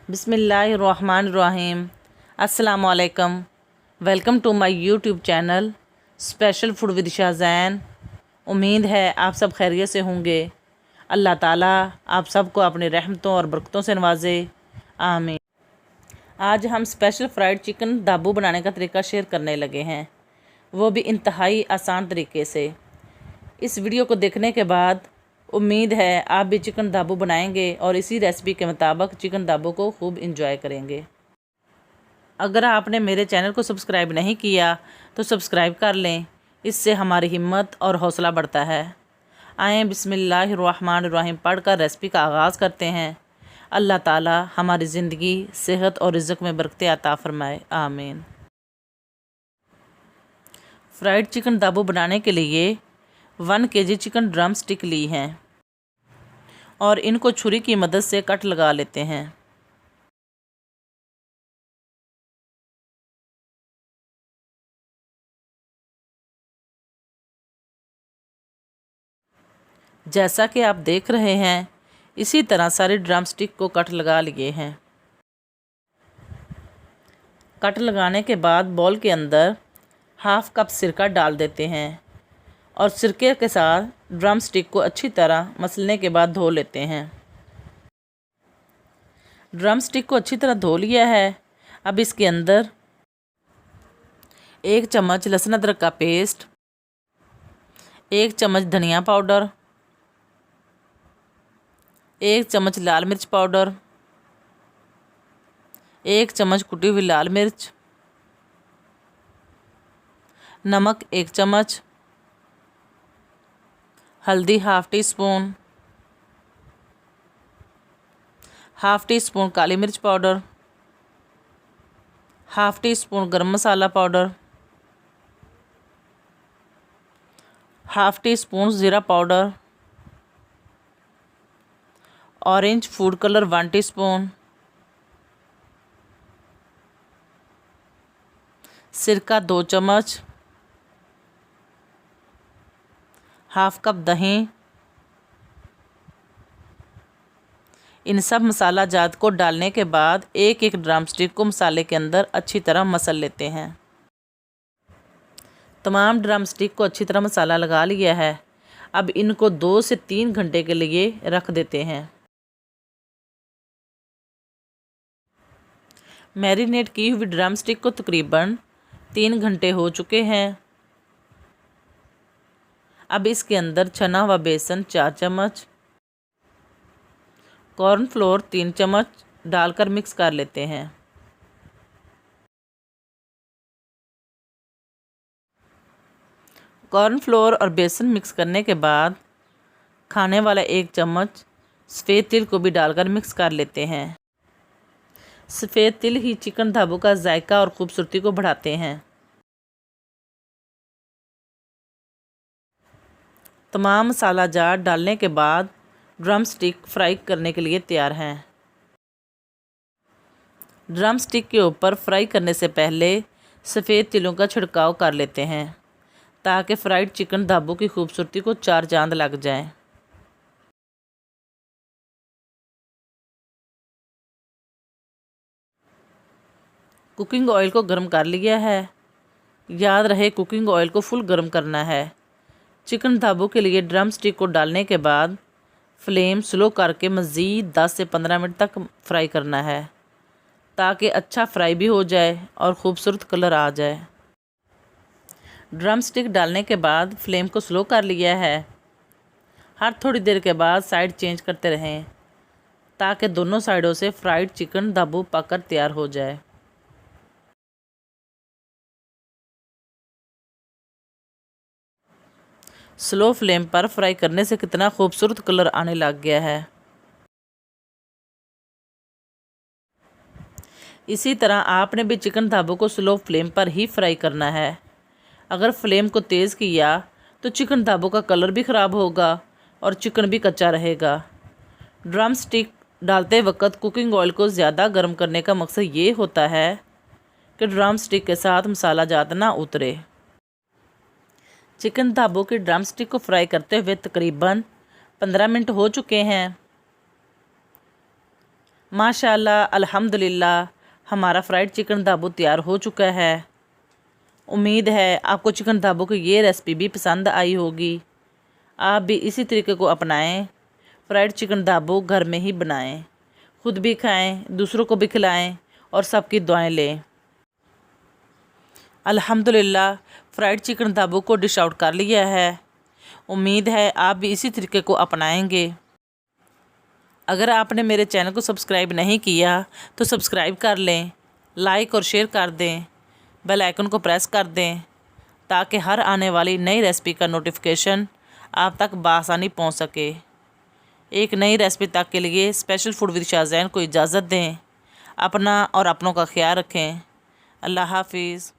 बिस्मिल्लाहिर्रहमानिर्रहीम। अस्सलामुअलैकुम। Welcome to my YouTube channel special food with Shahzain. उम्मीद है आप सब खैरियत से होंगे। अल्लाह ताला आप सबको अपनी रहमतों और बरकतों से नवाजे, आमीन। आज हम स्पेशल फ्राइड चिकन दाबू बनाने का तरीका शेयर करने लगे हैं, वो भी इंतहाई आसान तरीके से। इस वीडियो को देखने के बाद उम्मीद है आप भी चिकन दाबू बनाएंगे और इसी रेसिपी के मुताबिक चिकन दाबू को खूब इंजॉय करेंगे। अगर आपने मेरे चैनल को सब्सक्राइब नहीं किया तो सब्सक्राइब कर लें, इससे हमारी हिम्मत और हौसला बढ़ता है। आएँ बिस्मिल्लाहिर्रहमानिर्रहीम पढ़कर रेसिपी का आगाज़ करते हैं। अल्लाह ताला हमारी ज़िंदगी, सेहत और रिज़्क़ में बरकत अता फ़रमाए, आमीन। फ्राइड चिकन दाबू बनाने के लिए 1 kg चिकन ड्रम स्टिक ली हैं और इनको छुरी की मदद से कट लगा लेते हैं। जैसा कि आप देख रहे हैं, इसी तरह सारे ड्रम स्टिक को कट लगा लिए हैं। कट लगाने के बाद बॉल के अंदर हाफ़ कप सिरका डाल देते हैं और सिरके के साथ ड्रम स्टिक को अच्छी तरह मसलने के बाद धो लेते हैं। ड्रम स्टिक को अच्छी तरह धो लिया है। अब इसके अंदर 1 चम्मच लहसुन अदरक का पेस्ट, 1 चम्मच धनिया पाउडर, 1 चम्मच लाल मिर्च पाउडर, 1 चम्मच कुटी हुई लाल मिर्च, नमक 1 चम्मच, हल्दी ½ टी स्पून, ½ टी स्पून काली मिर्च पाउडर, ½ टी स्पून गरम मसाला पाउडर, ½ टी स्पून ज़ीरा powder, orange food colour 1 teaspoon, सिरका 2 चम्मच, ½ कप दही। इन सब मसाला जात को डालने के बाद एक एक ड्रम स्टिक को मसाले के अंदर अच्छी तरह मसल लेते हैं। तमाम ड्रम स्टिक को अच्छी तरह मसाला लगा लिया है। अब इनको 2 से 3 घंटे के लिए रख देते हैं। मैरिनेट की हुई ड्रम स्टिक को तकरीबन 3 घंटे हो चुके हैं। अब इसके अंदर छना हुआ बेसन 4 चम्मच, कॉर्नफ्लोर 3 चम्मच डालकर मिक्स कर लेते हैं। कॉर्नफ्लोर और बेसन मिक्स करने के बाद खाने वाला 1 चम्मच सफ़ेद तिल को भी डालकर मिक्स कर लेते हैं। सफ़ेद तिल ही चिकन दाबू का जायका और ख़ूबसूरती को बढ़ाते हैं। तमाम मसाला जार डालने के बाद ड्रम स्टिक फ्राई करने के लिए तैयार हैं। ड्रम स्टिक के ऊपर फ्राई करने से पहले सफ़ेद तिलों का छिड़काव कर लेते हैं ताकि फ्राइड चिकन दाबू की खूबसूरती को 4 चांद लग जाएं। कुकिंग ऑयल को गर्म कर लिया है। याद रहे कुकिंग ऑयल को फुल गर्म करना है। चिकन दाबू के लिए ड्रम स्टिक को डालने के बाद फ्लेम स्लो करके मज़ीद 10 से 15 मिनट तक फ्राई करना है ताकि अच्छा फ्राई भी हो जाए और ख़ूबसूरत कलर आ जाए। ड्रम स्टिक डालने के बाद फ्लेम को स्लो कर लिया है। हर थोड़ी देर के बाद साइड चेंज करते रहें ताकि दोनों साइडों से फ्राइड चिकन दाबू पककर तैयार हो जाए। स्लो फ्लेम पर फ्राई करने से कितना खूबसूरत कलर आने लग गया है। इसी तरह आपने भी चिकन दाबू को स्लो फ्लेम पर ही फ्राई करना है। अगर फ्लेम को तेज़ किया तो चिकन दाबू का कलर भी ख़राब होगा और चिकन भी कच्चा रहेगा। ड्रम स्टिक डालते वक्त कुकिंग ऑयल को ज़्यादा गर्म करने का मकसद ये होता है कि ड्रम स्टिक के साथ मसाला जात ना उतरे। चिकन दाबू की ड्रम स्टिक को फ्राई करते हुए तकरीबन 15 मिनट हो चुके हैं। माशाल्लाह अल्हम्दुलिल्लाह हमारा फ्राइड चिकन दाबू तैयार हो चुका है। उम्मीद है आपको चिकन दाबू की ये रेसिपी भी पसंद आई होगी। आप भी इसी तरीके को अपनाएं, फ्राइड चिकन दाबू घर में ही बनाएं, खुद भी खाएं, दूसरों को भी खिलाएं और सबकी दुआएं लें। अल्हम्दुलिल्लाह फ्राइड चिकन दाबू को डिश आउट कर लिया है। उम्मीद है आप भी इसी तरीके को अपनाएंगे। अगर आपने मेरे चैनल को सब्सक्राइब नहीं किया तो सब्सक्राइब कर लें, लाइक और शेयर कर दें, बेल आइकन को प्रेस कर दें ताकि हर आने वाली नई रेसिपी का नोटिफिकेशन आप तक बआसानी पहुंच सके। एक नई रेसिपी तक के लिए स्पेशल फूड विद शाज़ैन को इजाज़त दें। अपना और अपनों का ख्याल रखें। अल्लाह हाफिज़।